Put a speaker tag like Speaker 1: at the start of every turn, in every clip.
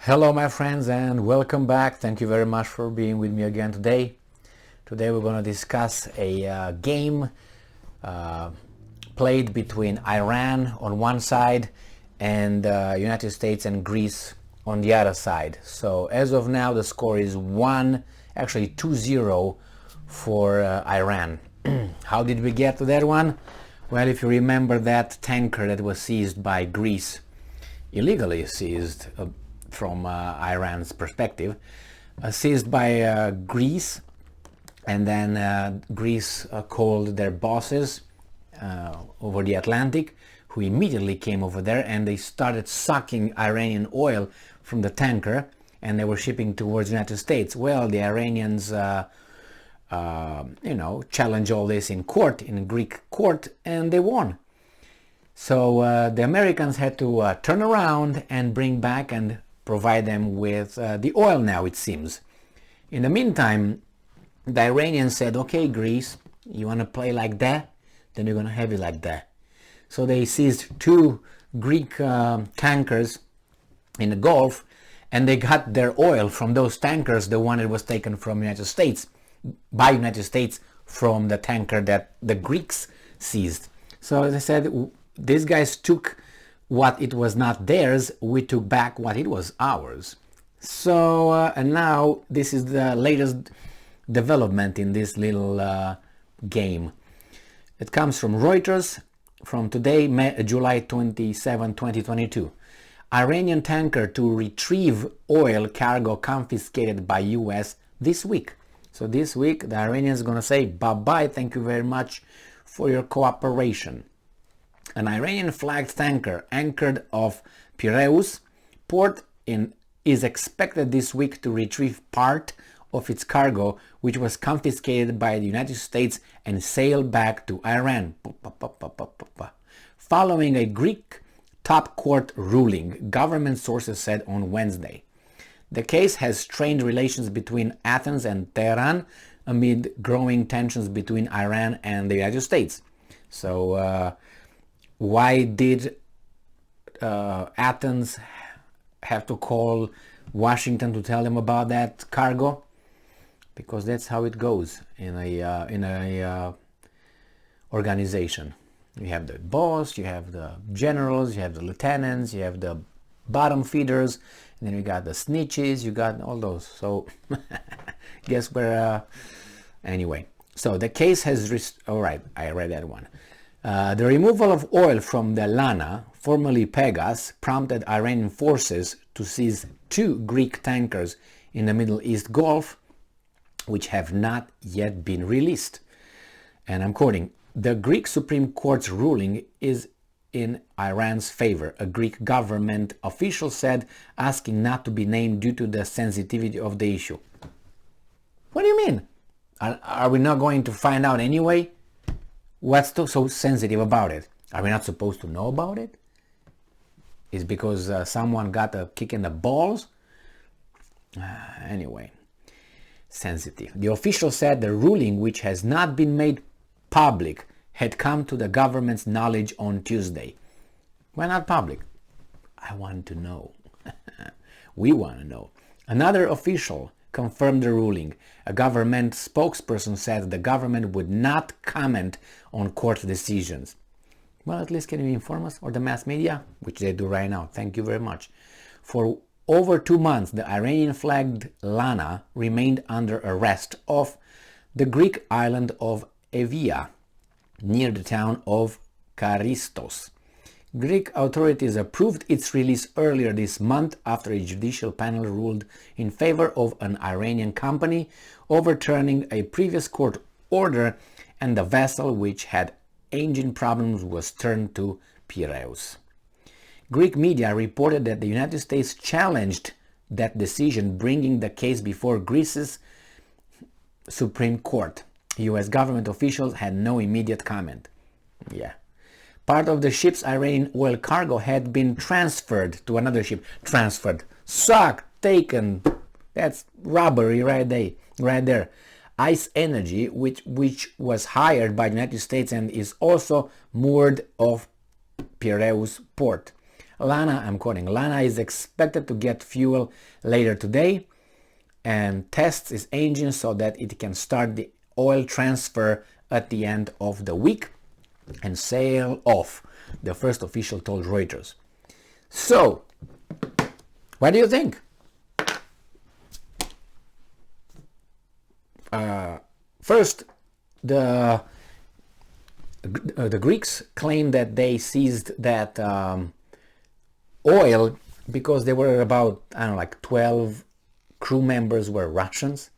Speaker 1: Hello my friends and welcome back. Thank you very much for being with me again today. Today we're going to discuss a game played between Iran on one side and United States and Greece on the other side. So as of now the score is 2-0 for Iran. How did we get to that one? Well, if you remember that tanker that was seized by Greece, illegally seized from Iran's perspective, seized by Greece, and then Greece called their bosses over the Atlantic, who immediately came over there and they started sucking Iranian oil from the tanker, and they were shipping towards the United States. Well, the Iranians challenged all this in court, in Greek court, and they won. So the Americans had to turn around and bring back and provide them with the oil now, it seems. In the meantime, the Iranians said, okay, Greece, you want to play like that? Then you're going to have it like that. So they seized two Greek tankers in the Gulf, and they got their oil from those tankers, the one that was taken from United States, by United States from the tanker that the Greeks seized. So they said, these guys took what it was not theirs, we took back what it was ours. So and now this is the latest development in this little game. It comes from Reuters from today, July 27, 2022. Iranian tanker to retrieve oil cargo confiscated by US this week. So this week the Iranians are going to say bye-bye, thank you very much for your cooperation. An Iranian flagged tanker anchored off Piraeus port is expected this week to retrieve part of its cargo, which was confiscated by the United States and sail back to Iran. Following a Greek top court ruling, government sources said on Wednesday. The case has strained relations between Athens and Tehran amid growing tensions between Iran and the United States. So why did Athens have to call Washington to tell them about that cargo? Because that's how it goes in a organization. You have the boss, you have the generals, you have the lieutenants, you have the bottom feeders, and then you got the snitches, you got all those. So guess where? Anyway, so the case has all right, I read that one. The removal of oil from the Lana, formerly Pegas, prompted Iranian forces to seize two Greek tankers in the Middle East Gulf, which have not yet been released. And I'm quoting, the Greek Supreme Court's ruling is in Iran's favor, a Greek government official said, asking not to be named due to the sensitivity of the issue. What do you mean? Are we not going to find out anyway? What's so sensitive about it? Are we not supposed to know about it? Is because someone got a kick in the balls? Anyway, sensitive. The official said the ruling, which has not been made public, had come to the government's knowledge on Tuesday. Why not public? I want to know. We want to know. Another official confirmed the ruling. A government spokesperson said the government would not comment on court decisions. Well, at least can you inform us, or the mass media, which they do right now. Thank you very much. For over 2 months, the Iranian-flagged Lana remained under arrest off the Greek island of Evia, near the town of Karistos. Greek authorities approved its release earlier this month after a judicial panel ruled in favor of an Iranian company, overturning a previous court order, and the vessel, which had engine problems, was turned to Piraeus. Greek media reported that the United States challenged that decision, bringing the case before Greece's Supreme Court. U.S. government officials had no immediate comment. Yeah. Part of the ship's Iranian oil cargo had been transferred to another ship. Transferred. Sucked. Taken. That's robbery right there. Ice Energy, which was hired by the United States and is also moored off Piraeus port. Lana, I'm quoting, Lana is expected to get fuel later today and tests its engine so that it can start the oil transfer at the end of the week and sail off, the first official told Reuters. So, what do you think? First, the Greeks claim that they seized that oil because there were about, I don't know, like 12 crew members were Russians.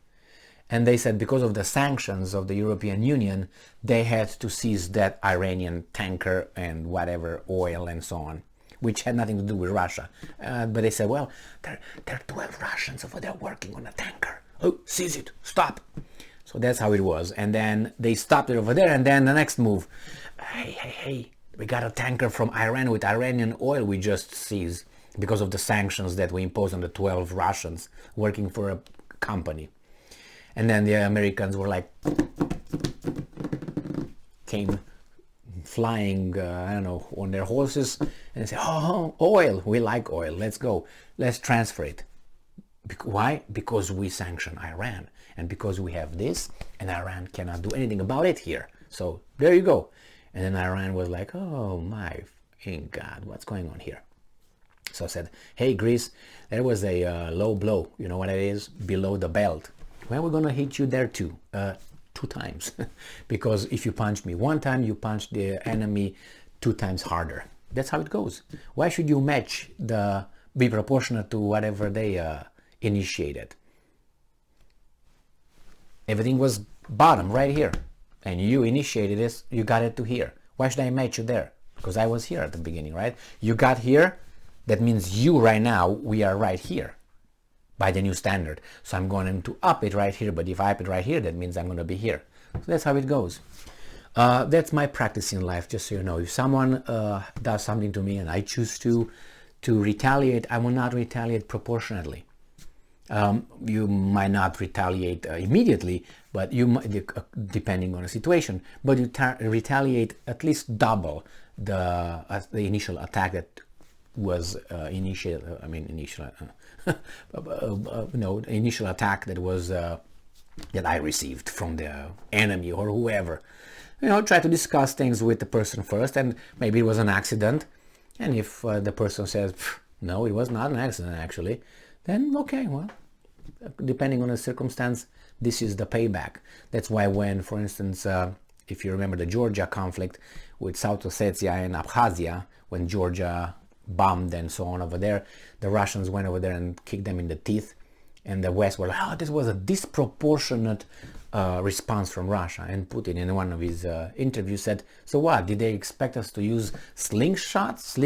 Speaker 1: And they said because of the sanctions of the European Union, they had to seize that Iranian tanker and whatever oil and so on, which had nothing to do with Russia. But they said, well, there are 12 Russians over there working on a tanker. Oh, seize it, stop. So that's how it was. And then they stopped it over there. And then the next move, hey, we got a tanker from Iran with Iranian oil we just seized because of the sanctions that we imposed on the 12 Russians working for a company. And then the Americans were like, came flying, I don't know, on their horses, and they said, oh, oil, we like oil, let's go, let's transfer it. Why? Because we sanction Iran, and because we have this, and Iran cannot do anything about it here. So there you go. And then Iran was like, oh my God, what's going on here? So I said, hey, Greece, there was a low blow. You know what it is? Below the belt. Well, we're going to hit you there too, 2 times. Because if you punch me 1 time, you punch the enemy 2 times harder. That's how it goes. Why should you match be proportionate to whatever they initiated? Everything was bottom right here. And you initiated this, you got it to here. Why should I match you there? Because I was here at the beginning, right? You got here, that means you right now, we are right here by the new standard. So I'm going to up it right here, but if I up it right here, that means I'm going to be here. So that's how it goes. That's my practice in life, just so you know. If someone does something to me and I choose to retaliate, I will not retaliate proportionately. You might not retaliate immediately, but you might, depending on the situation, but you retaliate at least double the initial attack that was initial attack that was that I received from the enemy or whoever. You know, try to discuss things with the person first, and maybe it was an accident. And if the person says, no, it was not an accident actually, then okay, well, depending on the circumstance, this is the payback. That's why when, for instance, if you remember the Georgia conflict with South Ossetia and Abkhazia, when Georgia bombed and so on over there, the Russians went over there and kicked them in the teeth, and the West were like, oh, this was a disproportionate response from Russia. And Putin in one of his interviews said, so what, did they expect us to use slingshots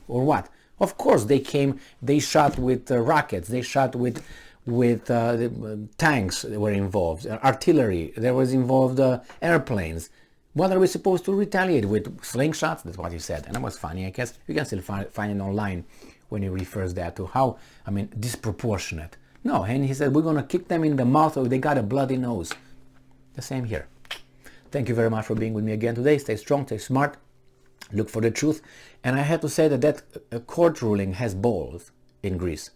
Speaker 1: or what? Of course they came, they shot with rockets, they shot with tanks were involved, artillery, there was involved airplanes. What are we supposed to retaliate with? Slingshots? That's what he said. And that was funny, I guess. You can still find it online when he refers that to how, disproportionate. No, and he said, we're going to kick them in the mouth or they got a bloody nose. The same here. Thank you very much for being with me again today. Stay strong, stay smart, look for the truth. And I have to say that court ruling has balls in Greece.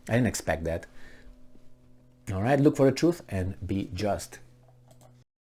Speaker 1: I didn't expect that. All right, look for the truth and be just.